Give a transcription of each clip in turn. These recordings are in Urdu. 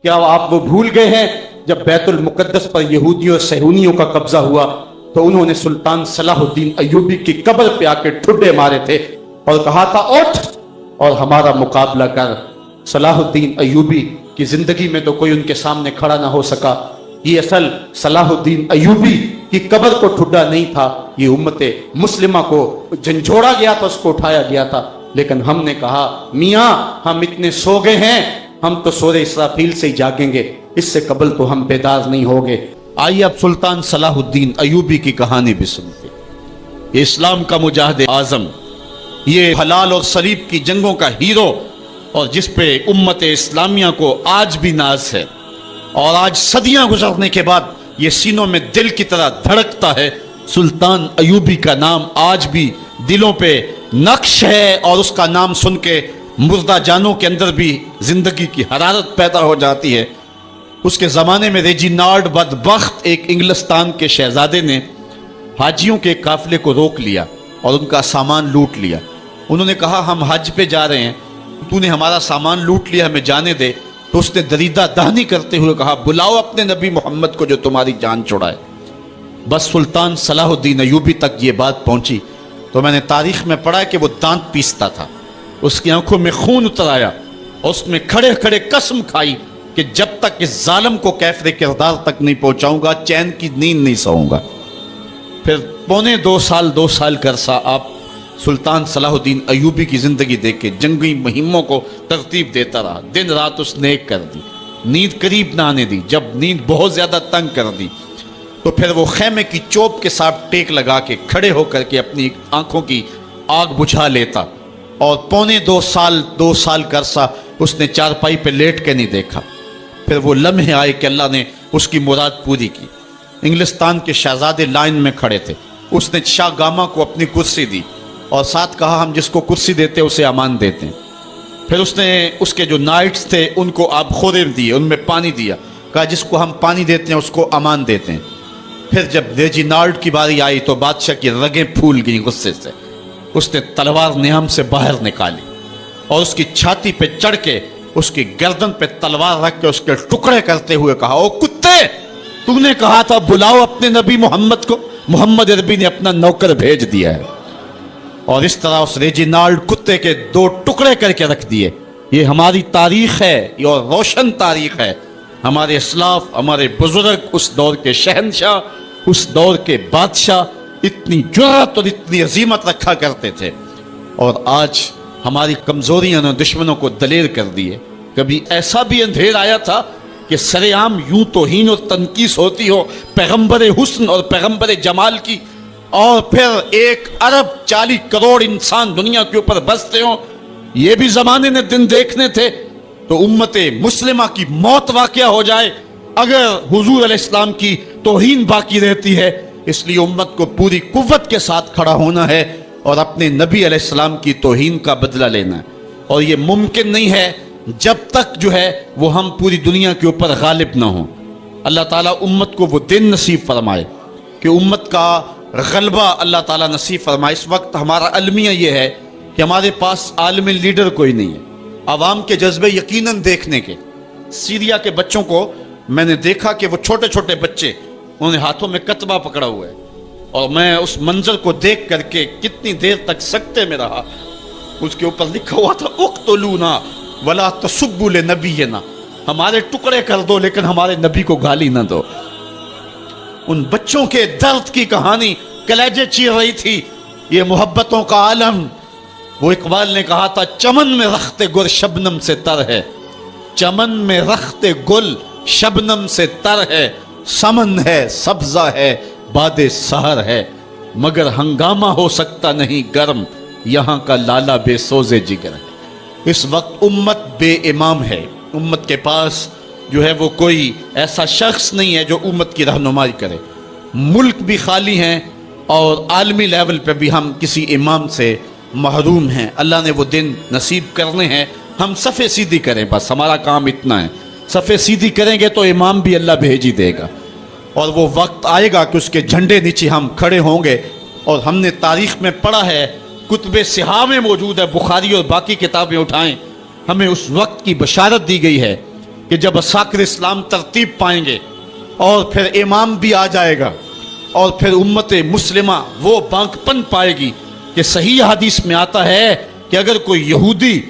کیا آپ وہ بھول گئے ہیں جب بیت المقدس پر یہودیوں اور صہیونیوں کا قبضہ ہوا تو انہوں نے سلطان صلاح الدین ایوبی کی قبر پہ آ کے ٹھڈے مارے تھے اور کہا تھا اٹھ اور ہمارا مقابلہ کر۔ صلاح الدین ایوبی کی زندگی میں تو کوئی ان کے سامنے کھڑا نہ ہو سکا۔ یہ اصل صلاح الدین ایوبی کی قبر کو ٹھڈا نہیں تھا، یہ امت مسلمہ کو جھنجھوڑا گیا تھا، اس کو اٹھایا گیا تھا۔ لیکن ہم نے کہا میاں ہم اتنے سو گئے ہیں، ہم تو سورہ اسرافیل سے ہی جاگیں گے، اس سے قبل تو ہم بیدار نہیں ہوگے۔ آئیے اب سلطان صلاح الدین ایوبی کی کہانی بھی سنتے۔ یہ اسلام کا مجاہد اعظم، یہ حلال اور صلیب کی جنگوں کا ہیرو، اور جس پہ امت اسلامیہ کو آج بھی ناز ہے، اور آج صدیاں گزرنے کے بعد یہ سینوں میں دل کی طرح دھڑکتا ہے۔ سلطان ایوبی کا نام آج بھی دلوں پہ نقش ہے، اور اس کا نام سن کے مردہ جانوں کے اندر بھی زندگی کی حرارت پیدا ہو جاتی ہے۔ اس کے زمانے میں ریجینالڈ بدبخت ایک انگلستان کے شہزادے نے حاجیوں کے قافلے کو روک لیا اور ان کا سامان لوٹ لیا۔ انہوں نے کہا ہم حج پہ جا رہے ہیں، تو نے ہمارا سامان لوٹ لیا، ہمیں جانے دے۔ تو اس نے دریدہ دہنی کرتے ہوئے کہا بلاؤ اپنے نبی محمد کو جو تمہاری جان چھڑائے۔ بس سلطان صلاح الدین ایوبی تک یہ بات پہنچی تو میں نے تاریخ میں پڑھا کہ وہ دانت پیستا تھا، اس کی آنکھوں میں خون اتر آیا، اور اس میں کھڑے کھڑے قسم کھائی کہ جب تک اس ظالم کو کیفر کردار تک نہیں پہنچاؤں گا چین کی نیند نہیں سوؤں گا۔ پھر پونے دو سال کا عرصہ آپ سلطان صلاح الدین ایوبی کی زندگی دیکھ کے جنگی مہموں کو ترتیب دیتا رہا، دن رات اس نے ایک کر دی، نیند قریب نہ آنے دی۔ جب نیند بہت زیادہ تنگ کر دی تو پھر وہ خیمے کی چوب کے ساتھ ٹیک لگا کے کھڑے ہو کر کے اپنی آنکھوں کی آگ بجھا لیتا، اور پونے دو سال کا عرصہ اس نے چارپائی پہ لیٹ کے نہیں دیکھا۔ پھر وہ لمحے آئے کہ اللہ نے اس کی مراد پوری کی۔ انگلستان کے شہزادے لائن میں کھڑے تھے، اس نے شاہ گاما کو اپنی کرسی دی اور ساتھ کہا ہم جس کو کرسی دیتے اسے امان دیتے ہیں۔ پھر اس نے اس کے جو نائٹس تھے ان کو آب خورے دیے، ان میں پانی دیا، کہا جس کو ہم پانی دیتے ہیں اس کو امان دیتے ہیں۔ پھر جب ریجینالڈ کی باری آئی تو بادشاہ کی رگیں پھول گئیں غصے سے، اس نے تلوار نیام سے باہر نکالی اور اس کی چھاتی پہ چڑھ کے اس کی گردن پہ تلوار رکھ کے اس کے ٹکڑے کرتے ہوئے کہا او کتے، تو نے کہا تھا بلاؤ اپنے نبی محمد کو، محمد عربی نے اپنا نوکر بھیج دیا ہے۔ اور اس طرح اس ریجینالڈ کتے کے دو ٹکڑے کر کے رکھ دیے۔ یہ ہماری تاریخ ہے، یہ اور روشن تاریخ ہے۔ ہمارے اسلاف، ہمارے بزرگ اس دور کے شہنشاہ، اس دور کے بادشاہ اتنی جرأت اور اتنی عظیمت رکھا کرتے تھے، اور آج ہماری کمزوریاں نے دشمنوں کو دلیر کر دیے۔ کبھی ایسا بھی اندھیر آیا تھا کہ سر عام یوں توہین اور تنقیص ہوتی ہو پیغمبر حسن اور پیغمبر جمال کی، اور پھر 1.40 کروڑ انسان دنیا کے اوپر بستے ہوں، یہ بھی زمانے نے دن دیکھنے تھے۔ تو امت مسلمہ کی موت واقع ہو جائے اگر حضور علیہ السلام کی توہین باقی رہتی ہے۔ اس لیے امت کو پوری قوت کے ساتھ کھڑا ہونا ہے اور اپنے نبی علیہ السلام کی توہین کا بدلہ لینا ہے، اور یہ ممکن نہیں ہے جب تک جو ہے وہ ہم پوری دنیا کے اوپر غالب نہ ہوں۔ اللہ تعالیٰ امت کو وہ دن نصیب فرمائے کہ امت کا غلبہ اللہ تعالیٰ نصیب فرمائے۔ اس وقت ہمارا المیہ یہ ہے کہ ہمارے پاس عالم لیڈر کوئی نہیں ہے، عوام کے جذبے یقیناً دیکھنے کے۔ سیریا کے بچوں کو میں نے دیکھا کہ وہ چھوٹے چھوٹے بچے، انہوں نے ہاتھوں میں کتبہ پکڑا ہوا ہے، اور میں اس منظر کو دیکھ کر کے کتنی دیر تک سکتے میں رہا۔ اس کے اوپر لکھا ہوا تھا اقتلونا ولا تسبوا لنبینا، ہمارے ٹکڑے کر دو لیکن ہمارے نبی کو گالی نہ دو۔ ان بچوں کے درد کی کہانی کلیجے چیر رہی تھی۔ یہ محبتوں کا عالم، وہ اقبال نے کہا تھا چمن میں رخت گل شبنم سے تر ہے، چمن میں رخت گل شبنم سے تر ہے، سمن ہے سبزہ ہے باد سحر ہے، مگر ہنگامہ ہو سکتا نہیں گرم، یہاں کا لالا بے سوزے جگر ہے۔ اس وقت امت بے امام ہے، امت کے پاس جو ہے وہ کوئی ایسا شخص نہیں ہے جو امت کی رہنمائی کرے۔ ملک بھی خالی ہیں اور عالمی لیول پہ بھی ہم کسی امام سے محروم ہیں۔ اللہ نے وہ دن نصیب کرنے ہیں، ہم صفے سیدھی کریں، بس ہمارا کام اتنا ہے۔ صفے سیدھی کریں گے تو امام بھی اللہ بھیج ہی دے گا، اور وہ وقت آئے گا کہ اس کے جھنڈے نیچے ہم کھڑے ہوں گے۔ اور ہم نے تاریخ میں پڑھا ہے، کتب صحاح میں موجود ہے، بخاری اور باقی کتابیں اٹھائیں، ہمیں اس وقت کی بشارت دی گئی ہے کہ جب اساکر اسلام ترتیب پائیں گے اور پھر امام بھی آ جائے گا اور پھر امت مسلمہ وہ بانکپن پائے گی کہ صحیح حدیث میں آتا ہے کہ اگر کوئی یہودی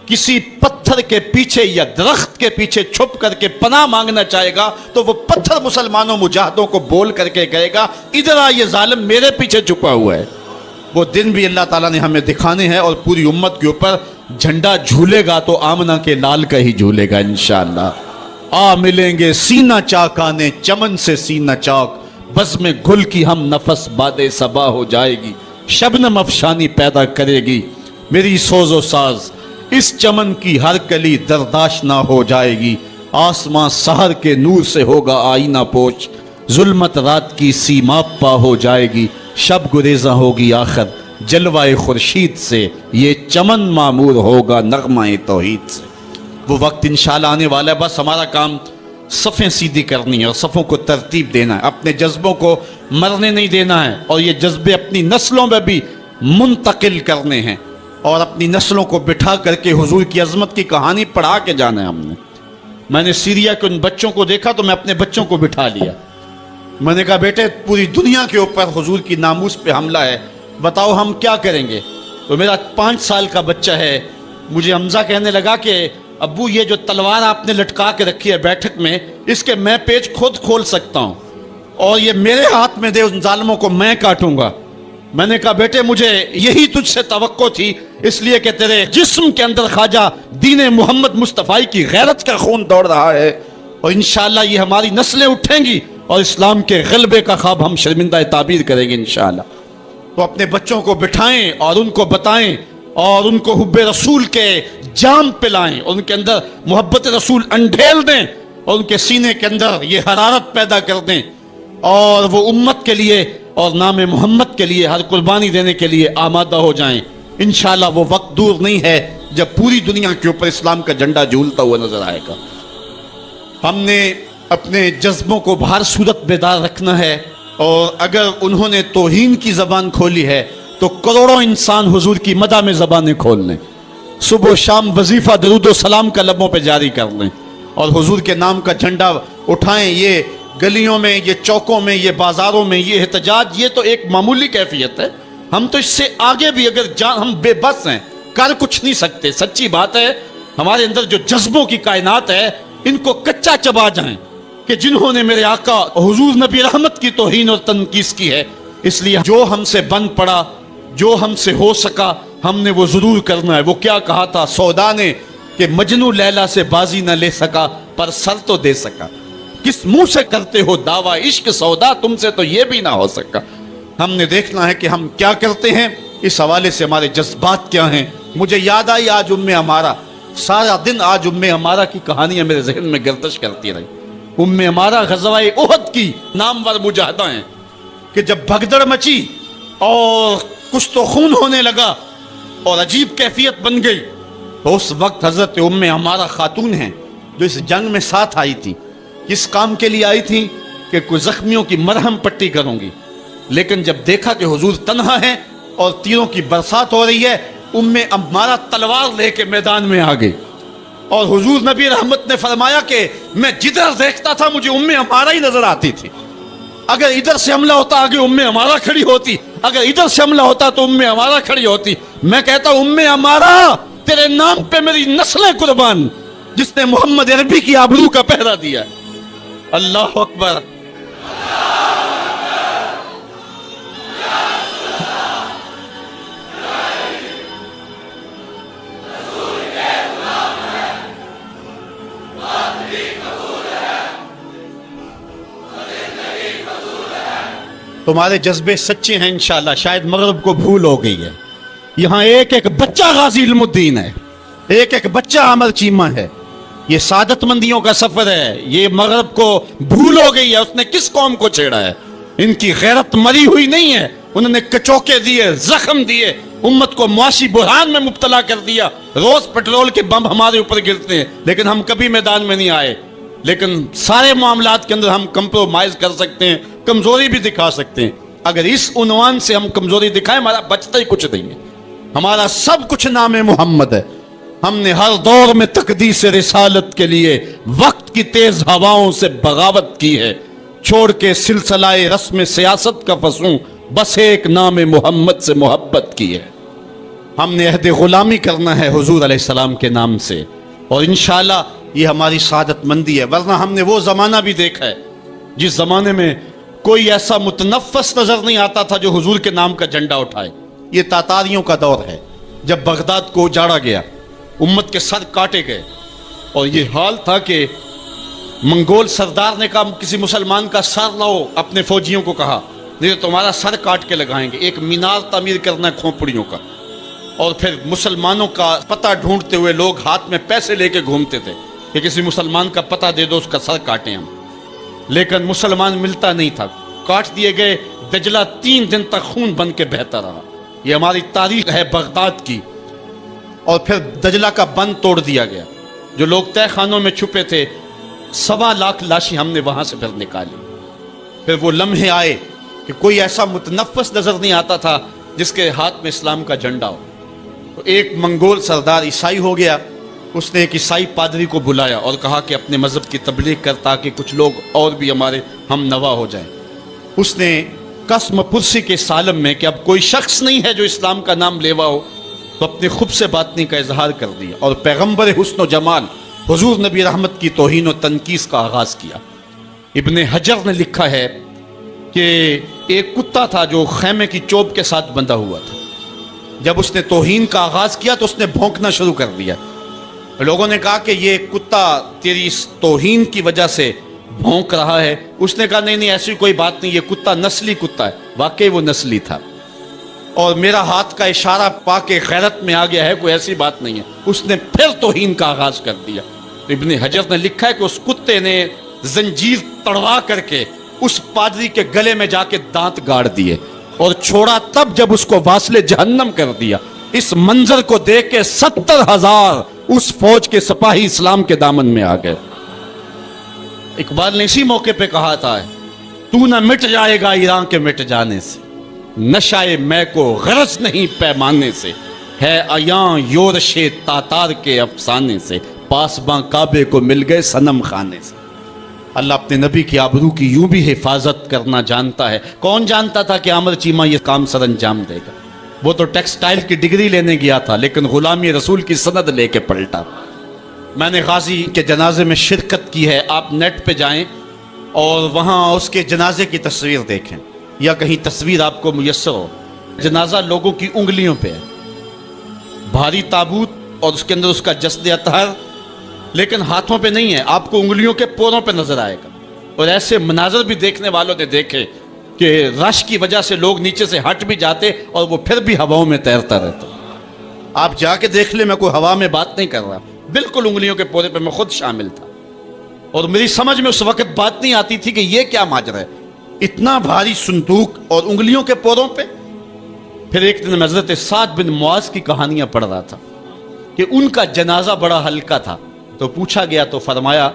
کسی پتھر کے پیچھے یا درخت کے پیچھے چھپ کر کے پناہ مانگنا چاہے گا تو وہ پتھر مسلمانوں مجاہدوں کو بول کر کے کہے گا ادھر آ یہ ظالم میرے پیچھے چھپا ہوا ہے. وہ دن بھی اللہ تعالیٰ نے ہمیں دکھانے ہیں اور پوری امت کے اوپر جھنڈا جھولے گا تو آمنہ کے لال کا ہی جھولے گا انشاءاللہ. آ ملیں گے سینہ چاکانے چمن سے سینہ چاک, بس میں گل کی ہم نفس باد صبا ہو جائے گی, شبنم افشانی پیدا کرے گی میری سوز و ساز, اس چمن کی ہر کلی درداش نہ ہو جائے گی, آسمان سحر کے نور سے ہوگا آئینہ پوش, ظلمت رات کی سیماب پا ہو جائے گی, شب گریزاں ہوگی آخر جلوہ خورشید سے, یہ چمن معمور ہوگا نغمہ توحید سے. وہ وقت انشاءاللہ آنے والا ہے, بس ہمارا کام صفیں سیدھی کرنی ہے اور صفوں کو ترتیب دینا ہے, اپنے جذبوں کو مرنے نہیں دینا ہے اور یہ جذبے اپنی نسلوں میں بھی منتقل کرنے ہیں اور اپنی نسلوں کو بٹھا کر کے حضور کی عظمت کی کہانی پڑھا کے جانا ہے. ہم نے میں نے سیریا کے ان بچوں کو دیکھا تو میں اپنے بچوں کو بٹھا لیا, میں نے کہا بیٹے پوری دنیا کے اوپر حضور کی ناموس پہ حملہ ہے, بتاؤ ہم کیا کریں گے. تو میرا 5 سال کا بچہ ہے, مجھے حمزہ کہنے لگا کہ ابو یہ جو تلوار آپ نے لٹکا کے رکھی ہے بیٹھک میں, اس کے میں پیچ خود کھول سکتا ہوں اور یہ میرے ہاتھ میں دے, ان ظالموں کو میں کاٹوں گا. میں نے کہا بیٹے مجھے یہی تجھ سے توقع تھی, اس لیے کہ تیرے جسم کے اندر خواجہ دین محمد مصطفیٰ کی غیرت کا خون دوڑ رہا ہے اور انشاءاللہ یہ ہماری نسلیں اٹھیں گی اور اسلام کے غلبے کا خواب ہم شرمندہ تعبیر کریں گے انشاءاللہ. تو اپنے بچوں کو بٹھائیں اور ان کو بتائیں اور ان کو حب رسول کے جام پلائیں, ان کے اندر محبت رسول انڈھیل دیں اور ان کے سینے کے اندر یہ حرارت پیدا کر دیں اور وہ امت کے لیے اور نام محمد کے لیے ہر قربانی دینے کے لیے آمادہ ہو جائیں. انشاءاللہ وہ وقت دور نہیں ہے جب پوری دنیا کے اوپر اسلام کا جھنڈا جھولتا ہوا نظر آئے گا. ہم نے اپنے جذبوں کو بہر صورت بیدار رکھنا ہے اور اگر انہوں نے توہین کی زبان کھولی ہے تو کروڑوں انسان حضور کی مدح میں زبانیں کھول لیں, صبح و شام وظیفہ درود و سلام کا لبوں پہ جاری کر لیں اور حضور کے نام کا جھنڈا اٹھائیں. یہ گلیوں میں, یہ چوکوں میں, یہ بازاروں میں یہ احتجاج یہ تو ایک معمولی کیفیت ہے, ہم تو اس سے آگے بھی اگر ہم بے بس ہیں, کر کچھ نہیں سکتے. سچی بات ہے, ہمارے اندر جو جذبوں کی کائنات ہے ان کو کچا چبا جائیں کہ جنہوں نے میرے آقا حضور نبی رحمت کی توہین اور تنقیص کی ہے, اس لیے جو ہم سے بن پڑا, جو ہم سے ہو سکا ہم نے وہ ضرور کرنا ہے. وہ کیا کہا تھا سودا نے کہ مجنو لیلا سے بازی نہ لے سکا پر سر تو دے سکا, کس منہ سے کرتے ہو دعویٰ عشق سودا, تم سے تو یہ بھی نہ ہو سکا. ہم نے دیکھنا ہے کہ ہم کیا کرتے ہیں, اس حوالے سے ہمارے جذبات کیا ہیں. مجھے یاد آئی آج ہمارا سارا دن آج ہمارا کی کہانیاں میرے ذہن میں گردش کرتی رہی. ہمارا غزوہ احد کی نامور مجاہدہ ہیں کہ جب بھگدڑ مچی اور کچھ تو خون ہونے لگا اور عجیب کیفیت بن گئی, تو اس وقت حضرت ہمارا خاتون ہیں جو اس جنگ میں ساتھ آئی تھی. کس کام کے لیے آئی تھی کہ کوئی زخمیوں کی مرہم پٹی کروں گی, لیکن جب دیکھا کہ حضور تنہا ہے اور تیروں کی برسات ہو رہی ہے, ہمارا تلوار لے کے میدان میں آ گئی اور حضور نبی رحمت نے فرمایا کہ میں جدھر دیکھتا تھا مجھے ہمارا ہی نظر آتی تھی. اگر ادھر سے حملہ ہوتا آگے ہمارا کھڑی ہوتی, اگر ادھر سے حملہ ہوتا تو ہمارا کھڑی ہوتی. میں کہتا ہمارا تیرے نام پہ میری نسلیں قربان, جس نے محمد عربی کی آبرو کا پہرا دیا. اللہ اکبر. تمہارے جذبے سچے ہیں انشاءاللہ. شاید مغرب کو بھول ہو گئی ہے, یہاں ایک ایک بچہ غازی علم الدین ہے, ایک ایک بچہ عمر چیمہ ہے. یہ سعادت مندیوں کا سفر ہے. یہ مغرب کو بھول ہو گئی ہے, اس نے کس قوم کو چھیڑا ہے. ان کی غیرت مری ہوئی نہیں ہے, انہوں نے کچوکے دیے, زخم دیے, امت کو معاشی بحران میں مبتلا کر دیا. روز پیٹرول کے بم ہمارے اوپر گرتے ہیں لیکن ہم کبھی میدان میں نہیں آئے. لیکن سارے معاملات کے اندر ہم کمپرومائز کر سکتے ہیں, کمزوری بھی دکھا سکتے ہیں. اگر اس عنوان سے ہم کمزوری دکھائیں, ہمارا بچتا ہی کچھ نہیں ہے. ہمارا سب کچھ نام محمد ہے. ہم نے ہر دور میں تقدیس رسالت کے لیے وقت کی تیز ہواؤں سے بغاوت کی ہے، چھوڑ کے سلسلہ رسم سیاست کا فسوں بس ایک نام محمد سے محبت کی ہے۔ ہم نے عہد غلامی کرنا ہے حضور علیہ السلام کے نام سے، اور انشاءاللہ یہ ہماری سعادت مندی ہے۔ ورنہ ہم نے وہ زمانہ بھی دیکھا ہے جس زمانے میں کوئی ایسا متنفس نظر نہیں آتا تھا جو حضور کے نام کا جھنڈا اٹھائے۔ یہ تاتاریوں کا دور ہے، جب بغداد کو اجاڑا گیا، امت کے سر کاٹے گئے، اور یہ حال تھا کہ منگول سردار نے کہا کسی مسلمان کا سر لاؤ، اپنے فوجیوں کو کہا نہیں تو تمہارا سر کاٹ کے لگائیں گے۔ ایک مینار تعمیر کرنا ہے کھوپڑیوں کا، اور پھر مسلمانوں کا پتہ ڈھونڈتے ہوئے لوگ ہاتھ میں پیسے لے کے گھومتے تھے کہ کسی مسلمان کا پتہ دے دو، اس کا سر کاٹیں ہم، لیکن مسلمان ملتا نہیں تھا، کاٹ دیے گئے۔ دجلہ 3 دن تک خون بن کے بہتا رہا۔ یہ ہماری تاریخ ہے بغداد کی۔ اور پھر دجلہ کا بند توڑ دیا گیا، جو لوگ تہ خانوں میں چھپے تھے 1.25 لاکھ لاشیں ہم نے وہاں سے پھر نکالی۔ پھر وہ لمحے آئے کہ کوئی ایسا متنفس نظر نہیں آتا تھا جس کے ہاتھ میں اسلام کا جھنڈا ہو۔ تو ایک منگول سردار عیسائی ہو گیا، اس نے ایک عیسائی پادری کو بلایا اور کہا کہ اپنے مذہب کی تبلیغ کر تاکہ کچھ لوگ اور بھی ہمارے ہم نوا ہو جائیں۔ اس نے قسم پرسی کے سالم میں کہ اب کوئی شخص نہیں ہے جو اسلام کا نام لیوا ہو، تو اپنے خب سے باطنی کا اظہار کر دیا اور پیغمبر حسن و جمال حضور نبی رحمت کی توہین و تنقیص کا آغاز کیا۔ ابن حجر نے لکھا ہے کہ ایک کتا تھا جو خیمے کی چوب کے ساتھ بندھا ہوا تھا۔ جب اس نے توہین کا آغاز کیا تو اس نے بھونکنا شروع کر دیا۔ لوگوں نے کہا کہ یہ کتا تیری اس توہین کی وجہ سے بھونک رہا ہے۔ اس نے کہا نہیں ایسی کوئی بات نہیں، یہ کتا نسلی کتا ہے۔ واقعی وہ نسلی تھا، اور میرا ہاتھ کا اشارہ پا کے غیرت میں آ گیا ہے، کوئی ایسی بات نہیں ہے۔ اس نے پھر توہین کا آغاز کر دیا۔ ابن حجر نے لکھا ہے کہ اس کتے نے زنجیر تڑوا کر کے اس پادری کے گلے میں جا کے دانت گاڑ دیے اور چھوڑا تب جب اس کو واصل جہنم کر دیا۔ اس منظر کو دیکھ کے 70,000 اس فوج کے سپاہی اسلام کے دامن میں آ گئے۔ اقبال نے اسی موقع پہ کہا تھا تو نہ مٹ جائے گا ایران کے مٹ جانے سے، نشائے میں کو غرض نہیں پیمانے سے، ہے عیاں یورش تاتار کے افسانے سے، پاسباں کعبے کو مل گئے صنم خانے سے۔ اللہ اپنے نبی کی آبرو کی یوں بھی حفاظت کرنا جانتا ہے۔ کون جانتا تھا کہ عامر چیمہ یہ کام سر انجام دے گا؟ وہ تو ٹیکسٹائل کی ڈگری لینے گیا تھا، لیکن غلامی رسول کی سند لے کے پلٹا۔ میں نے غازی کے جنازے میں شرکت کی ہے، آپ نیٹ پہ جائیں اور وہاں اس کے جنازے کی تصویر دیکھیں، یا کہیں تصویر آپ کو میسر ہو۔ جنازہ لوگوں کی انگلیوں پہ ہے، بھاری تابوت اور اس کے اندر اس کا جسد اطہر، لیکن ہاتھوں پہ نہیں ہے، آپ کو انگلیوں کے پوروں پہ نظر آئے گا۔ اور ایسے مناظر بھی دیکھنے والوں نے دیکھے کہ رش کی وجہ سے لوگ نیچے سے ہٹ بھی جاتے اور وہ پھر بھی ہواؤں میں تیرتا رہتا۔ آپ جا کے دیکھ لیں، میں کوئی ہوا میں بات نہیں کر رہا، بالکل انگلیوں کے پورے پہ میں خود شامل تھا، اور میری سمجھ میں اس وقت بات نہیں آتی تھی کہ یہ کیا ماجرا ہے، اتنا بھاری صندوق اور انگلیوں کے پوروں پہ۔ پھر ایک دن میں حضرت سعد بن معاذ کی کہانیاں پڑھ رہا تھا کہ ان کا جنازہ بڑا ہلکا تھا، تو پوچھا گیا تو فرمایا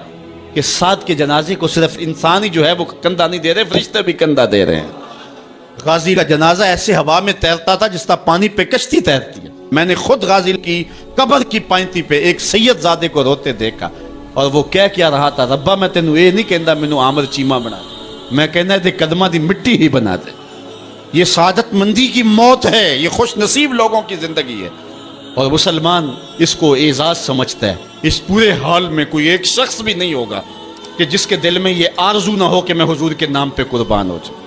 کہ سعد کے جنازے کو صرف انسان ہی جو ہے وہ کندھا نہیں دے رہے، فرشتے بھی کندھا دے رہے ہیں۔ غازی کا جنازہ ایسے ہوا میں تیرتا تھا جس طرح پانی پہ کشتی تیرتی ہے۔ میں نے خود غازی کی قبر کی پائنتی پہ ایک سید زادے کو روتے دیکھا، اور وہ کیا رہا تھا، ربا میں تینوں یہ نہیں کہندا مینوں عامر چیمہ بنا دے، میں کہنا دے قدماں دی مٹی ہی بنا دے۔ یہ سعادت مندی کی موت ہے، یہ خوش نصیب لوگوں کی زندگی ہے، اور مسلمان اس کو اعزاز سمجھتا ہے۔ اس پورے حال میں کوئی ایک شخص بھی نہیں ہوگا کہ جس کے دل میں یہ آرزو نہ ہو کہ میں حضور کے نام پہ قربان ہو جاؤں۔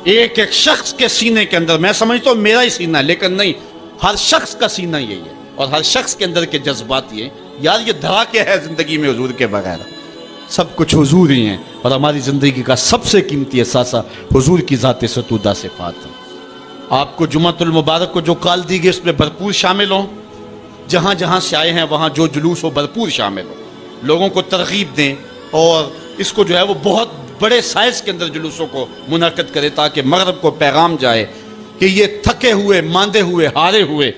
ایک ایک شخص کے سینے کے اندر، میں سمجھتا ہوں میرا ہی سینہ، لیکن نہیں، ہر شخص کا سینہ یہی ہے، اور ہر شخص کے اندر کے جذبات یہ یار یہ دھڑا کیا ہے زندگی میں حضور کے بغیر؟ سب کچھ حضور ہی ہیں، اور ہماری زندگی کا سب سے قیمتی اثاثہ حضور کی ذات ستودہ صفات ہے۔ آپ کو جمعۃ المبارک کو جو کال دی گئی اس میں بھرپور شامل ہوں، جہاں جہاں سے آئے ہیں وہاں جو جلوس ہو بھرپور شامل ہو، لوگوں کو ترغیب دیں، اور اس کو جو ہے وہ بہت بڑے سائز کے اندر جلوسوں کو منعقد کرے تاکہ مغرب کو پیغام جائے کہ یہ تھکے ہوئے، ماندے ہوئے، ہارے ہوئے،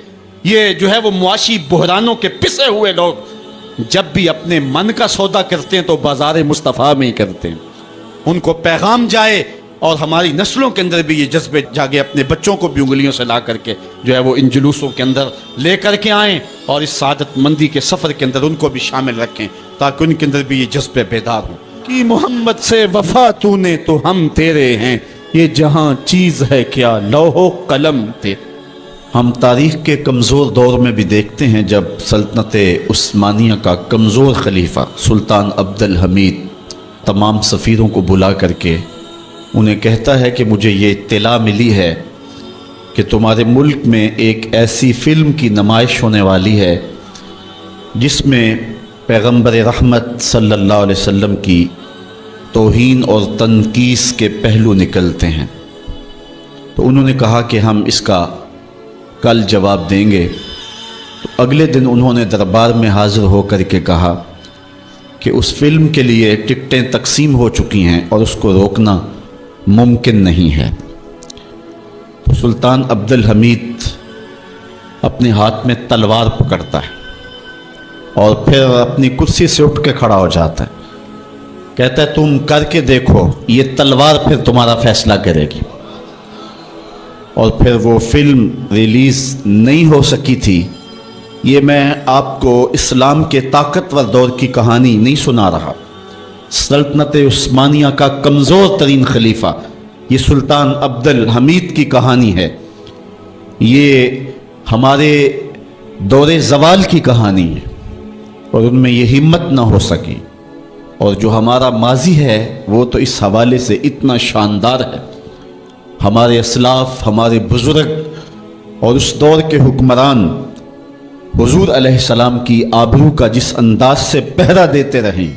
یہ جو ہے وہ معاشی بحرانوں کے پسے ہوئے لوگ جب بھی اپنے من کا سودا کرتے ہیں تو بازار مصطفیٰ میں ہی کرتے ہیں۔ ان کو پیغام جائے اور ہماری نسلوں کے اندر بھی یہ جذبے جاگے، اپنے بچوں کو بھی انگلیوں سے لا کر کے جو ہے وہ ان جلوسوں کے اندر لے کر کے آئیں، اور اس سعادت مندی کے سفر کے اندر ان کو بھی شامل رکھیں تاکہ ان کے اندر بھی یہ جذبے بیدار ہوں کہ محمد سے وفا تو نے تو ہم تیرے ہیں، یہ جہاں چیز ہے کیا لوح و قلم تیرے۔ ہم تاریخ کے کمزور دور میں بھی دیکھتے ہیں جب سلطنت عثمانیہ کا کمزور خلیفہ سلطان عبد الحمید تمام سفیروں کو بلا کر کے انہیں کہتا ہے کہ مجھے یہ اطلاع ملی ہے کہ تمہارے ملک میں ایک ایسی فلم کی نمائش ہونے والی ہے جس میں پیغمبر رحمت صلی اللہ علیہ وسلم کی توہین اور تنقیص کے پہلو نکلتے ہیں۔ تو انہوں نے کہا کہ ہم اس کا کل جواب دیں گے۔ تو اگلے دن انہوں نے دربار میں حاضر ہو کر کے کہا کہ اس فلم کے لیے ٹکٹیں تقسیم ہو چکی ہیں اور اس کو روکنا ممکن نہیں ہے۔ تو سلطان عبد الحمید اپنے ہاتھ میں تلوار پکڑتا ہے اور پھر اپنی کرسی سے اٹھ کے کھڑا ہو جاتا ہے، کہتا ہے تم کر کے دیکھو، یہ تلوار پھر تمہارا فیصلہ کرے گی۔ اور پھر وہ فلم ریلیز نہیں ہو سکی تھی۔ یہ میں آپ کو اسلام کے طاقتور دور کی کہانی نہیں سنا رہا، سلطنت عثمانیہ کا کمزور ترین خلیفہ یہ سلطان عبد الحمید کی کہانی ہے، یہ ہمارے دور زوال کی کہانی ہے، اور ان میں یہ ہمت نہ ہو سکی۔ اور جو ہمارا ماضی ہے وہ تو اس حوالے سے اتنا شاندار ہے، ہمارے اسلاف، ہمارے بزرگ اور اس دور کے حکمران حضور علیہ السلام کی آبرو کا جس انداز سے پہرا دیتے رہیں،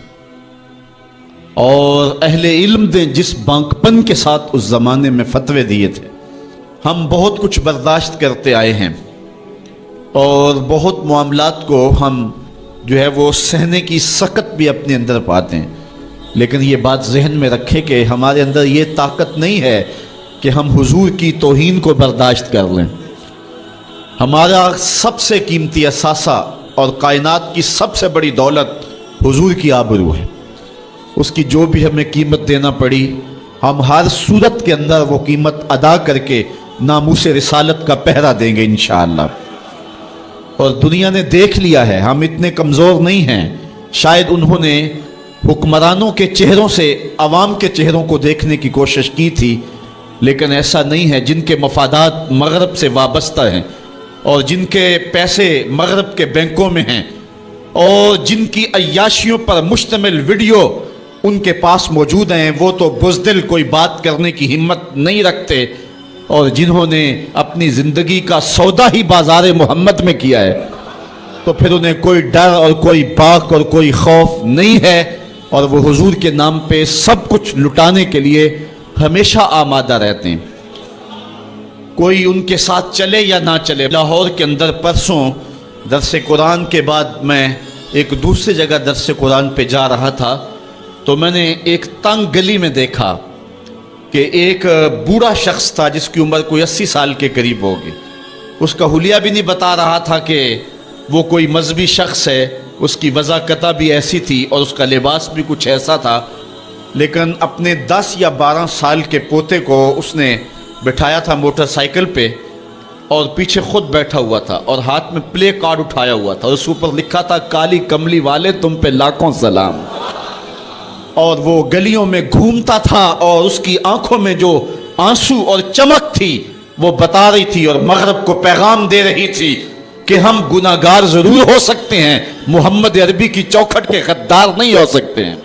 اور اہل علم نے جس بانکپن کے ساتھ اس زمانے میں فتوے دیے تھے، ہم بہت کچھ برداشت کرتے آئے ہیں اور بہت معاملات کو ہم جو ہے وہ سہنے کی سکت بھی اپنے اندر پاتے ہیں، لیکن یہ بات ذہن میں رکھیں کہ ہمارے اندر یہ طاقت نہیں ہے کہ ہم حضور کی توہین کو برداشت کر لیں۔ ہمارا سب سے قیمتی اثاثہ اور کائنات کی سب سے بڑی دولت حضور کی آبرو ہے، اس کی جو بھی ہمیں قیمت دینا پڑی ہم ہر صورت کے اندر وہ قیمت ادا کر کے ناموس رسالت کا پہرا دیں گے انشاءاللہ۔ اور دنیا نے دیکھ لیا ہے ہم اتنے کمزور نہیں ہیں، شاید انہوں نے حکمرانوں کے چہروں سے عوام کے چہروں کو دیکھنے کی کوشش کی تھی، لیکن ایسا نہیں ہے۔ جن کے مفادات مغرب سے وابستہ ہیں اور جن کے پیسے مغرب کے بینکوں میں ہیں اور جن کی عیاشیوں پر مشتمل ویڈیو ان کے پاس موجود ہیں، وہ تو بزدل کوئی بات کرنے کی ہمت نہیں رکھتے، اور جنہوں نے اپنی زندگی کا سودا ہی بازار محمد میں کیا ہے تو پھر انہیں کوئی ڈر اور کوئی باک اور کوئی خوف نہیں ہے، اور وہ حضور کے نام پہ سب کچھ لٹانے کے لیے ہمیشہ آمادہ رہتے ہیں، کوئی ان کے ساتھ چلے یا نہ چلے۔ لاہور کے اندر پرسوں درس قرآن کے بعد میں ایک دوسری جگہ درس قرآن پہ جا رہا تھا، تو میں نے ایک تنگ گلی میں دیکھا کہ ایک بوڑھا شخص تھا جس کی عمر کوئی 80 سال کے قریب ہوگی، اس کا حلیہ بھی نہیں بتا رہا تھا کہ وہ کوئی مذہبی شخص ہے، اس کی وضاحت بھی ایسی تھی اور اس کا لباس بھی کچھ ایسا تھا، لیکن اپنے 10 یا 12 سال کے پوتے کو اس نے بٹھایا تھا موٹر سائیکل پہ اور پیچھے خود بیٹھا ہوا تھا اور ہاتھ میں پلے کارڈ اٹھایا ہوا تھا، اس اوپر لکھا تھا کالی کملی والے تم پہ لاکھوں سلام، اور وہ گلیوں میں گھومتا تھا اور اس کی آنکھوں میں جو آنسو اور چمک تھی وہ بتا رہی تھی اور مغرب کو پیغام دے رہی تھی کہ ہم گناہگار ضرور ہو سکتے ہیں، محمد عربی کی چوکھٹ کے غدار نہیں ہو سکتے ہیں۔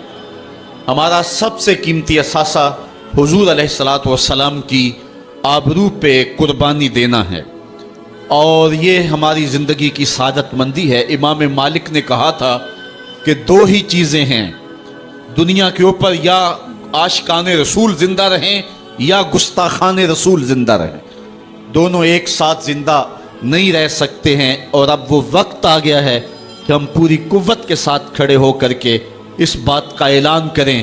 ہمارا سب سے قیمتی اثاثہ حضور علیہ السلام کی آبرو پہ قربانی دینا ہے، اور یہ ہماری زندگی کی سعادت مندی ہے۔ امام مالک نے کہا تھا کہ 2 ہی چیزیں ہیں دنیا کے اوپر، یا عاشقان رسول زندہ رہیں یا گستاخان رسول زندہ رہیں، دونوں ایک ساتھ زندہ نہیں رہ سکتے ہیں، اور اب وہ وقت آ گیا ہے کہ ہم پوری قوت کے ساتھ کھڑے ہو کر کے اس بات کا اعلان کریں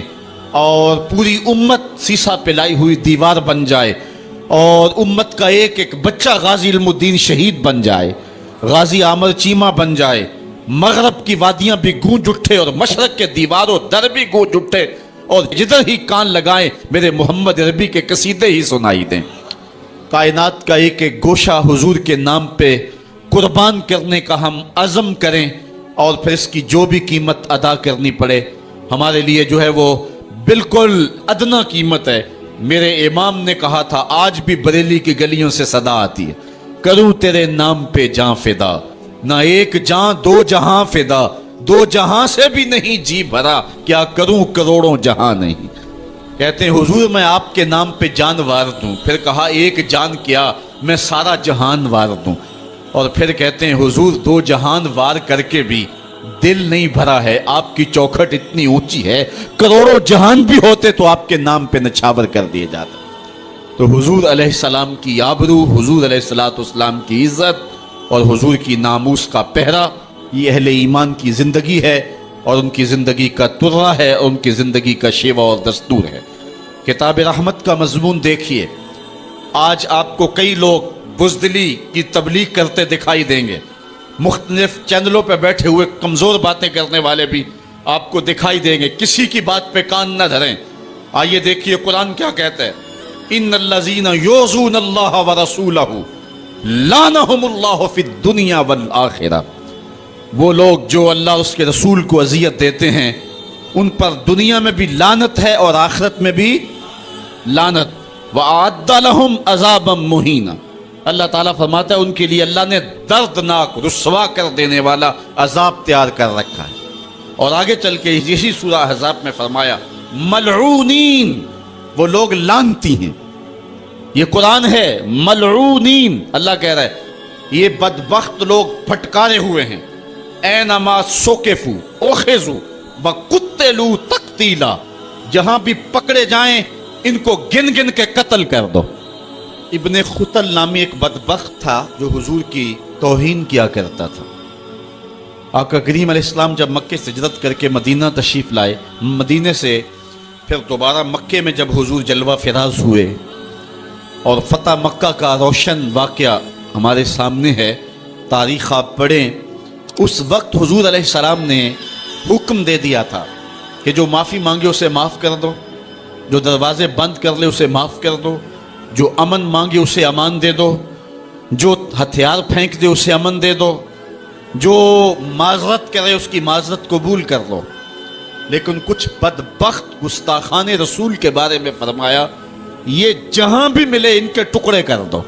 اور پوری امت سیسا پلائی ہوئی دیوار بن جائے اور امت کا ایک ایک بچہ غازی علم الدین شہید بن جائے، غازی عامر چیمہ بن جائے، مغرب کی وادیاں بھی گونج اٹھے اور مشرق کے دیواروں در بھی گونج اٹھے، اور جدھر ہی کان لگائیں میرے محمد عربی کے قصیدے ہی سنائی دیں۔ کائنات کا ایک ایک گوشہ حضور کے نام پہ قربان کرنے کا ہم عزم کریں، اور پھر اس کی جو بھی قیمت ادا کرنی پڑے ہمارے لیے جو ہے وہ بالکل ادنا قیمت ہے۔ میرے امام نے کہا تھا، آج بھی بریلی کی گلیوں سے صدا آتی ہے، کروں تیرے نام پہ جاں فدا، نہ ایک جاں دو جہاں فدا، دو جہاں سے بھی نہیں جی بھرا، کیا کروں کروڑوں جہاں نہیں۔ کہتے ہیں حضور میں آپ کے نام پہ جان وار دوں، پھر کہا ایک جان کیا میں سارا جہان وار دوں، اور پھر کہتے ہیں حضور دو جہان وار کر کے بھی دل نہیں بھرا ہے، آپ کی چوکھٹ اتنی اونچی ہے، کروڑوں جہان بھی ہوتے تو آپ کے نام پہ نچھاور کر دیے جاتے۔ تو حضور علیہ السلام کی آبرو، حضور علیہ السلام کی عزت اور حضور کی ناموس کا پہرا، یہ اہل ایمان کی زندگی ہے، اور ان کی زندگی کا ترہ ہے، اور ان کی زندگی کا شیوہ اور دستور ہے۔ کتاب رحمت کا مضمون دیکھیے، آج آپ کو کئی لوگ بزدلی کی تبلیغ کرتے دکھائی دیں گے، مختلف چینلوں پہ بیٹھے ہوئے کمزور باتیں کرنے والے بھی آپ کو دکھائی دیں گے، کسی کی بات پہ کان نہ دھریں۔ آئیے دیکھیے قرآن کیا کہتا ہے، ان الذین یؤذون اللہ ورسولہ لعنہم اللہ فی الدنیا والآخرہ، وہ لوگ جو اللہ اور اس کے رسول کو اذیت دیتے ہیں ان پر دنیا میں بھی لعنت ہے اور آخرت میں بھی لعنت، وَأَعَدَّ لَهُمْ عَذَابًا مُهِينًا، اللہ تعالیٰ فرماتا ہے ان کے لیے اللہ نے دردناک رسوا کر دینے والا عذاب تیار کر رکھا ہے۔ اور آگے چل کے یہی سورہ احزاب میں فرمایا ملعونین، وہ لوگ لعنتی ہیں، یہ قرآن ہے، ملعونین، اللہ کہہ رہا ہے یہ بدبخت لوگ پھٹکارے ہوئے ہیں، اینما سوکفوا اخذوا وقتلوا تقتیلا، جہاں بھی پکڑے جائیں ان کو گن گن کے قتل کر دو۔ ابن خطل نامی ایک بدبخت تھا جو حضور کی توہین کیا کرتا تھا۔ آقا کریم علیہ السلام جب مکے سے ہجرت کر کے مدینہ تشریف لائے، مدینے سے پھر دوبارہ مکے میں جب حضور جلوہ فراز ہوئے اور فتح مکہ کا روشن واقعہ ہمارے سامنے ہے، تاریخ آپ پڑھیں، اس وقت حضور علیہ السلام نے حکم دے دیا تھا کہ جو معافی مانگے اسے معاف کر دو، جو دروازے بند کر لے اسے معاف کر دو، جو امن مانگے اسے امان دے دو، جو ہتھیار پھینک دے اسے امن دے دو، جو معذرت کرے اس کی معذرت قبول کر لو۔ لیکن کچھ بدبخت گستاخان رسول کے بارے میں فرمایا یہ جہاں بھی ملے ان کے ٹکڑے کر دو۔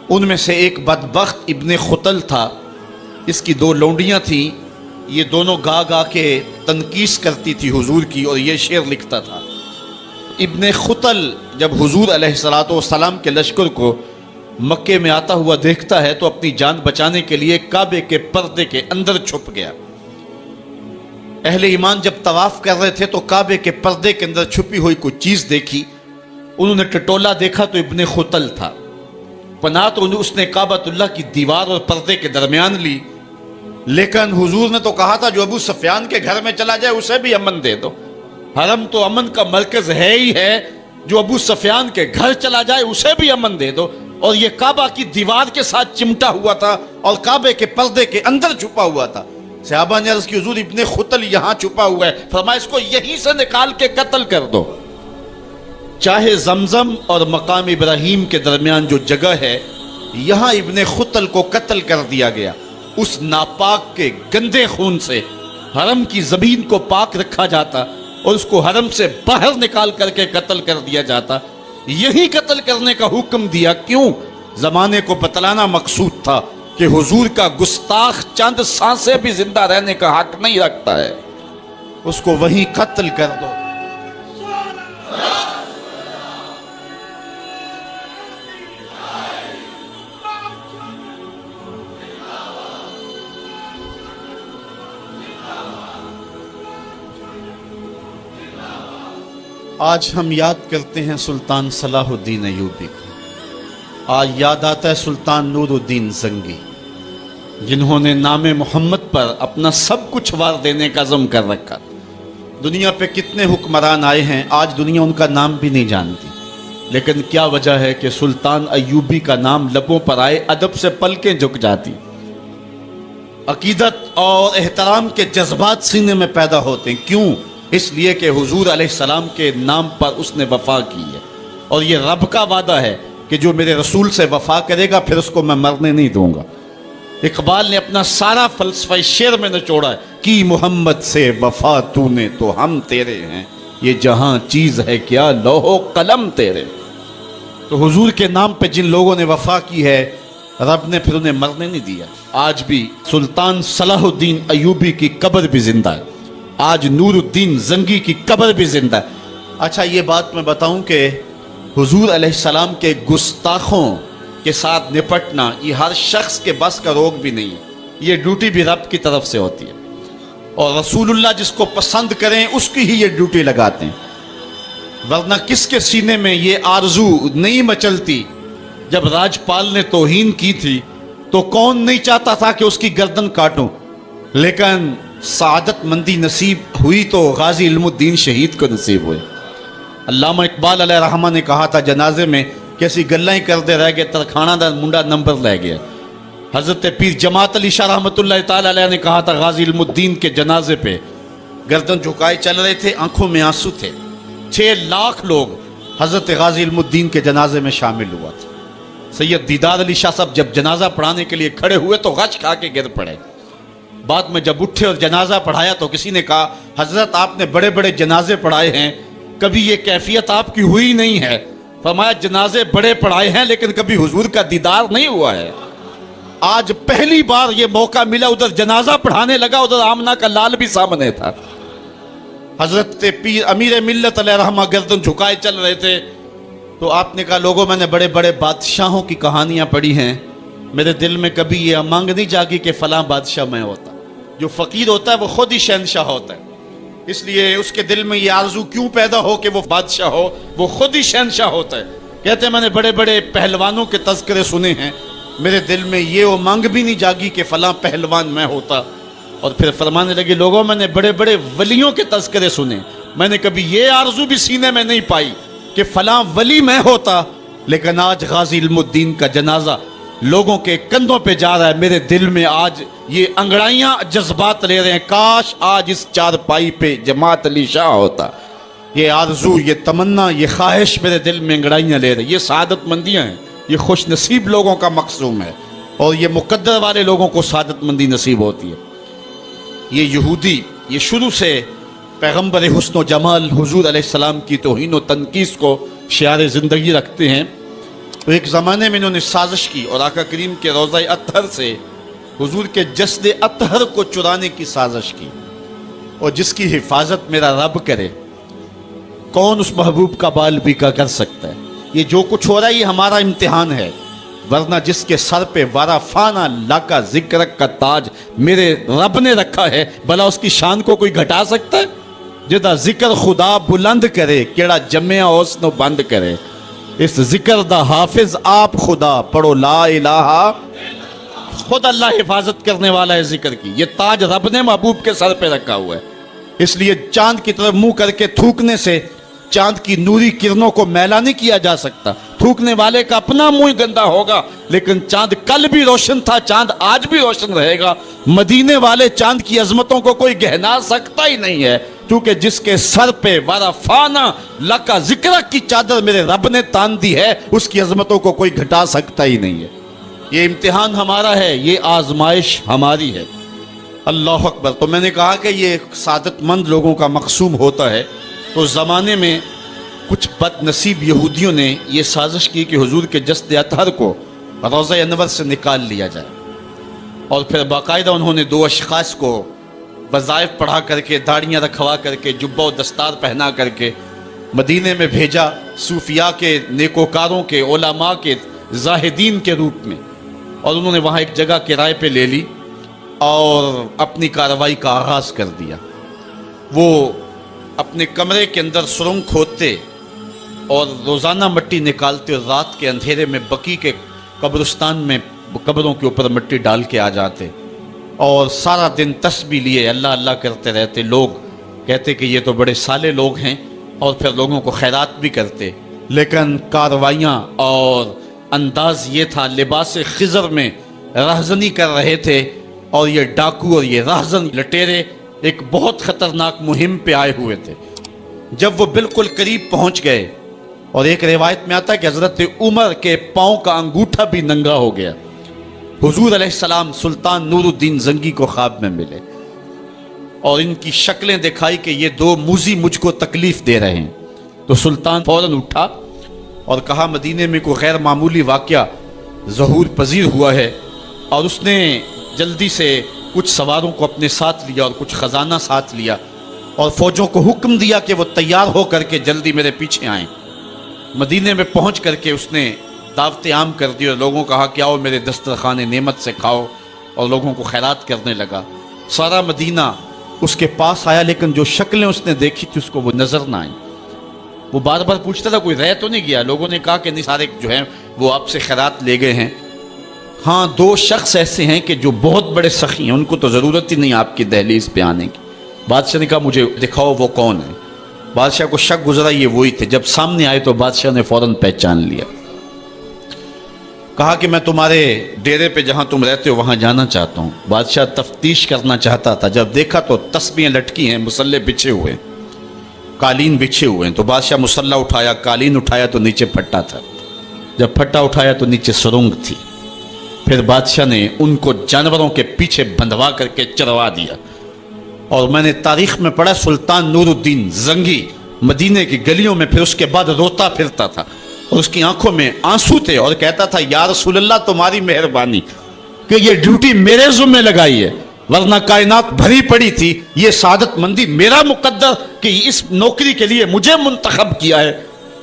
ان میں سے ایک بدبخت ابن خطل تھا، اس کی دو لونڈیاں تھیں، یہ دونوں گا گا کے تنقیس کرتی تھی حضور کی، اور یہ شعر لکھتا تھا۔ ابن خطل جب حضور علیہ السلام کے لشکر کو مکے میں آتا ہوا دیکھتا ہے تو اپنی جان بچانے کے لیے کعبے کے پردے کے اندر چھپ گیا۔ اہل ایمان جب طواف کر رہے تھے تو کعبے کے پردے کے اندر چھپی ہوئی کوئی چیز دیکھی، انہوں نے ٹٹولا دیکھا تو ابن خطل تھا، پناہ تو اس نے کعبۃ اللہ کی دیوار اور پردے کے درمیان لی، لیکن حضور نے تو کہا تھا جو ابو سفیان کے گھر میں چلا جائے اسے بھی امن دے دو، حرم تو امن کا مرکز ہے ہی ہے، جو ابو سفیان کے گھر چلا جائے اسے بھی امن دے دو، اور یہ کعبہ کی دیوار کے ساتھ چمٹا ہوا تھا اور کعبے کے پردے کے اندر چھپا ہوا تھا۔ صحابہ نے عرض کی حضور ابن خطل یہاں چھپا ہوا ہے، فرمایا اس کو یہیں سے نکال کے قتل کر دو۔ چاہے زمزم اور مقام ابراہیم کے درمیان جو جگہ ہے یہاں ابن خطل کو قتل کر دیا گیا، اس ناپاک کے گندے خون سے حرم کی زمین کو پاک رکھا جاتا اور اس کو حرم سے باہر نکال کر کے قتل کر دیا جاتا۔ یہی قتل کرنے کا حکم دیا، کیوں؟ زمانے کو بتلانا مقصود تھا کہ حضور کا گستاخ چند سانسیں بھی زندہ رہنے کا حق نہیں رکھتا ہے، اس کو وہیں قتل کر دو۔ آج ہم یاد کرتے ہیں سلطان صلاح الدین ایوبی کو، آج یاد آتا ہے سلطان نور الدین زنگی، جنہوں نے نام محمد پر اپنا سب کچھ وار دینے کا عزم کر رکھا۔ دنیا پہ کتنے حکمران آئے ہیں، آج دنیا ان کا نام بھی نہیں جانتی، لیکن کیا وجہ ہے کہ سلطان ایوبی کا نام لبوں پر آئے ادب سے پلکیں جھک جاتی، عقیدت اور احترام کے جذبات سینے میں پیدا ہوتے ہیں۔ کیوں؟ اس لیے کہ حضور علیہ السلام کے نام پر اس نے وفا کی ہے، اور یہ رب کا وعدہ ہے کہ جو میرے رسول سے وفا کرے گا پھر اس کو میں مرنے نہیں دوں گا۔ اقبال نے اپنا سارا فلسفہ شعر میں نچوڑا ہے کہ محمد سے وفا تو نے تو ہم تیرے ہیں، یہ جہاں چیز ہے کیا لوح و قلم تیرے۔ تو حضور کے نام پہ جن لوگوں نے وفا کی ہے رب نے پھر انہیں مرنے نہیں دیا۔ آج بھی سلطان صلاح الدین ایوبی کی قبر بھی زندہ ہے، آج نور الدین زنگی کی قبر بھی زندہ ہے۔ اچھا یہ بات میں بتاؤں کہ حضور علیہ السلام کے گستاخوں کے ساتھ نپٹنا یہ ہر شخص کے بس کا روگ بھی نہیں ہے، یہ ڈیوٹی بھی رب کی طرف سے ہوتی ہے، اور رسول اللہ جس کو پسند کریں اس کی ہی یہ ڈیوٹی لگاتے ہیں، ورنہ کس کے سینے میں یہ آرزو نہیں مچلتی؟ جب راجپال نے توہین کی تھی تو کون نہیں چاہتا تھا کہ اس کی گردن کاٹوں، لیکن سعادت مندی نصیب ہوئی تو غازی علم الدین شہید کو نصیب ہوئے۔ علامہ اقبال علیہ رحمہ نے کہا تھا جنازے میں کہ اسی گلیں ہی کردے رہ گئے، ترکھانہ دا منڈا نمبر لے گیا۔ حضرت پیر جماعت علی شاہ رحمۃ اللہ تعالی علیہ نے کہا تھا غازی علم الدین کے جنازے پہ گردن جھکائے چل رہے تھے، آنکھوں میں آنسو تھے، 6 لاکھ لوگ حضرت غازی علم الدین کے جنازے میں شامل ہوا تھا۔ سید دیدار علی شاہ صاحب جب جنازہ پڑھانے کے لیے کھڑے ہوئے تو غش کھا کے گر پڑے، بعد میں جب اٹھے اور جنازہ پڑھایا تو کسی نے کہا حضرت آپ نے بڑے بڑے جنازے پڑھائے ہیں، کبھی یہ کیفیت آپ کی ہوئی نہیں ہے۔ فرمایا جنازے بڑے پڑھائے ہیں لیکن کبھی حضور کا دیدار نہیں ہوا ہے۔ آج پہلی بار یہ موقع ملا، ادھر جنازہ پڑھانے لگا، ادھر آمنہ کا لال بھی سامنے تھا۔ حضرت پیر امیر ملت علیہ رحمہ گردن جھکائے چل رہے تھے تو آپ نے کہا لوگوں میں نے بڑے بڑے بادشاہوں کی کہانیاں پڑھی ہیں، میرے دل میں کبھی یہ امنگ نہیں جاگی کہ فلاں بادشاہ میں ہوتا۔ جو فقیر ہوتا ہے وہ خود ہی شہنشاہ ہوتا ہے، اس لیے اس کے دل میں یہ آرزو کیوں پیدا ہو کہ وہ بادشاہ ہو، وہ خود ہی شہنشاہ ہوتا ہے۔ کہتے ہیں میں نے بڑے بڑے پہلوانوں کے تذکرے سنے ہیں، میرے دل میں یہ امنگ بھی نہیں جاگی کہ فلاں پہلوان میں ہوتا۔ اور پھر فرمانے لگے لوگوں میں نے بڑے بڑے ولیوں کے تذکرے سنے، میں نے کبھی یہ آرزو بھی سینے میں نہیں پائی کہ فلاں ولی میں ہوتا، لیکن آج غازی علم الدین کا جنازہ لوگوں کے کندھوں پہ جا رہا ہے، میرے دل میں آج یہ انگڑائیاں جذبات لے رہے ہیں، کاش آج اس چارپائی پہ جماعت علی شاہ ہوتا۔ یہ آرزو، یہ تمنا، یہ خواہش میرے دل میں انگڑائیاں لے رہے ہیں۔ یہ سعادت مندیاں ہیں، یہ خوش نصیب لوگوں کا مقصوم ہے، اور یہ مقدر والے لوگوں کو سعادت مندی نصیب ہوتی ہے۔ یہ یہودی یہ شروع سے پیغمبر حسن و جمال حضور علیہ السلام کی توہین و تنقیص کو شعار زندگی رکھتے ہیں۔ تو ایک زمانے میں انہوں نے سازش کی اور آقا کریم کے روضہ اطہر سے حضور کے جسد اطہر کو چرانے کی سازش کی، اور جس کی حفاظت میرا رب کرے کون اس محبوب کا بال بیکا کر سکتا ہے۔ یہ جو کچھ ہو رہا ہے یہ ہمارا امتحان ہے، ورنہ جس کے سر پہ وارا فانا لاکا ذکر کا تاج میرے رب نے رکھا ہے، بھلا اس کی شان کو کوئی گھٹا سکتا ہے؟ جدا ذکر خدا بلند کرے کیڑا جمعہ حسن و بند کرے، اس ذکر دا حافظ آپ خدا پڑھو لا الہ، خود اللہ حفاظت کرنے والا ہے ذکر کی۔ یہ تاج رب نے محبوب کے سر پہ رکھا ہوا ہے، اس لیے چاند کی طرف منہ کر کے تھوکنے سے چاند کی نوری کرنوں کو میلا نہیں کیا جا سکتا۔ تھوکنے والے کا اپنا منہ گندا ہوگا، لیکن چاند کل بھی روشن تھا، چاند آج بھی روشن رہے گا۔ مدینے والے چاند کی عظمتوں کو کوئی گہنا سکتا ہی نہیں ہے، کیونکہ جس کے سر پہ ورفانا لکا ذکر کی چادر میرے رب نے تان دی ہے، اس کی عظمتوں کو کوئی گھٹا سکتا ہی نہیں ہے۔ یہ امتحان ہمارا ہے، یہ آزمائش ہماری ہے۔ اللہ اکبر۔ تو میں نے کہا کہ یہ سعادت مند لوگوں کا مقصوم ہوتا ہے۔ تو زمانے میں کچھ بد نصیب یہودیوں نے یہ سازش کی کہ حضور کے جسد اطہر کو روضہ انور سے نکال لیا جائے، اور پھر باقاعدہ انہوں نے 2 اشخاص کو وظائف پڑھا کر کے، داڑیاں رکھوا کر کے، جبہ و دستار پہنا کر کے مدینے میں بھیجا، صوفیاء کے، نیکوکاروں کے، علماء کے، زاہدین کے روپ میں، اور انہوں نے وہاں ایک جگہ کرائے پہ لے لی اور اپنی کارروائی کا آغاز کر دیا۔ وہ اپنے کمرے کے اندر سرنگ کھودتے اور روزانہ مٹی نکالتے، اور رات کے اندھیرے میں بقی کے قبرستان میں قبروں کے اوپر مٹی ڈال کے آ جاتے، اور سارا دن تسبیح لیے اللہ اللہ کرتے رہتے۔ لوگ کہتے کہ یہ تو بڑے صالح لوگ ہیں، اور پھر لوگوں کو خیرات بھی کرتے، لیکن کارروائیاں اور انداز یہ تھا، لباس خضر میں رہزنی کر رہے تھے، اور یہ ڈاکو اور یہ رہزن لٹیرے ایک بہت خطرناک مہم پہ آئے ہوئے تھے. جب وہ بالکل قریب پہنچ گئے اور ایک روایت میں آتا ہے کہ حضرت عمر کے پاؤں کا انگوٹھا بھی ننگا ہو گیا. حضور علیہ السلام سلطان نور الدین زنگی کو خواب میں ملے اور ان کی شکلیں دکھائی کہ یہ دو موذی مجھ کو تکلیف دے رہے ہیں. تو سلطان فوراً اٹھا اور کہا مدینے میں کوئی غیر معمولی واقعہ ظہور پذیر ہوا ہے. اور اس نے جلدی سے کچھ سواروں کو اپنے ساتھ لیا اور کچھ خزانہ ساتھ لیا اور فوجوں کو حکم دیا کہ وہ تیار ہو کر کے جلدی میرے پیچھے آئیں. مدینے میں پہنچ کر کے اس نے دعوت عام کر دی اور لوگوں کہا کہ آؤ میرے دسترخوان نعمت سے کھاؤ، اور لوگوں کو خیرات کرنے لگا. سارا مدینہ اس کے پاس آیا، لیکن جو شکلیں اس نے دیکھی تھی اس کو وہ نظر نہ آئیں. وہ بار بار پوچھتا تھا کوئی رہ تو نہیں گیا. لوگوں نے کہا کہ نہیں، سارے جو ہیں وہ آپ سے خیرات لے گئے ہیں. ہاں، دو شخص ایسے ہیں کہ جو بہت بڑے سخی ہیں، ان کو تو ضرورت ہی نہیں آپ کی دہلیز پہ آنے کی. بادشاہ نے کہا مجھے دکھاؤ وہ کون ہے. بادشاہ کو شک گزرا یہ وہی تھے. جب سامنے آئے تو بادشاہ نے فوراً پہچان لیا. کہا کہ میں تمہارے ڈیرے پہ جہاں تم رہتے ہو وہاں جانا چاہتا ہوں. بادشاہ تفتیش کرنا چاہتا تھا. جب دیکھا تو تسبیحیں لٹکی ہیں، مصلے بچھے ہوئے، قالین بچھے ہوئے ہیں. تو بادشاہ مصلہ اٹھایا، قالین اٹھایا تو نیچے پھٹا تھا. جب پھٹا اٹھایا تو نیچے سرنگ تھی. پھر بادشاہ نے ان کو جانوروں کے پیچھے بندھوا کر کے چروا دیا. اور میں نے تاریخ میں پڑھا سلطان نور الدین زنگی مدینے کی گلیوں میں پھر اس کے بعد روتا پھرتا تھا اور اس کی آنکھوں میں آنسو تھے اور کہتا تھا یا رسول اللہ تمہاری مہربانی کہ یہ ڈیوٹی میرے ذمہ لگائی ہے، ورنہ کائنات بھری پڑی تھی. یہ سعادت مندی میرا مقدر کہ اس نوکری کے لیے مجھے منتخب کیا ہے.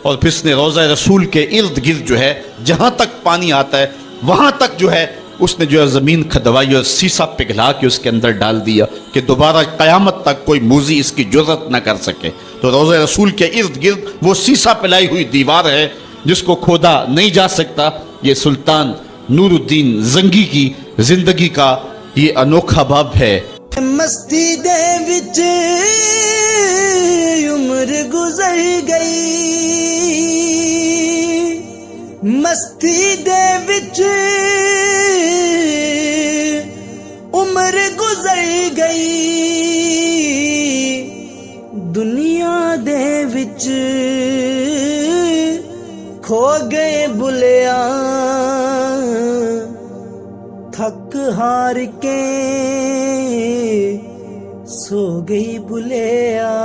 اور پھر اس نے روضہ رسول کے ارد گرد جو ہے جہاں تک پانی آتا ہے وہاں تک جو ہے اس نے جو ہے زمین کھدوائی اور سیسا پگھلا کے اس کے اندر ڈال دیا کہ دوبارہ قیامت تک کوئی موذی اس کی جرأت نہ کر سکے. تو روضہ رسول کے ارد گرد وہ سیسا پلائی ہوئی دیوار ہے جس کو کھودا نہیں جا سکتا. یہ سلطان نور الدین زنگی کی زندگی کا یہ انوکھا باب ہے. مستی دے وچ عمر گزر گئی، مستی دے وچ عمر گزر گئی، دنیا دے وچ کھو گئے بھلیا، تھک ہار کے سو گئی بھلیا،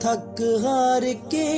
تھک ہار کے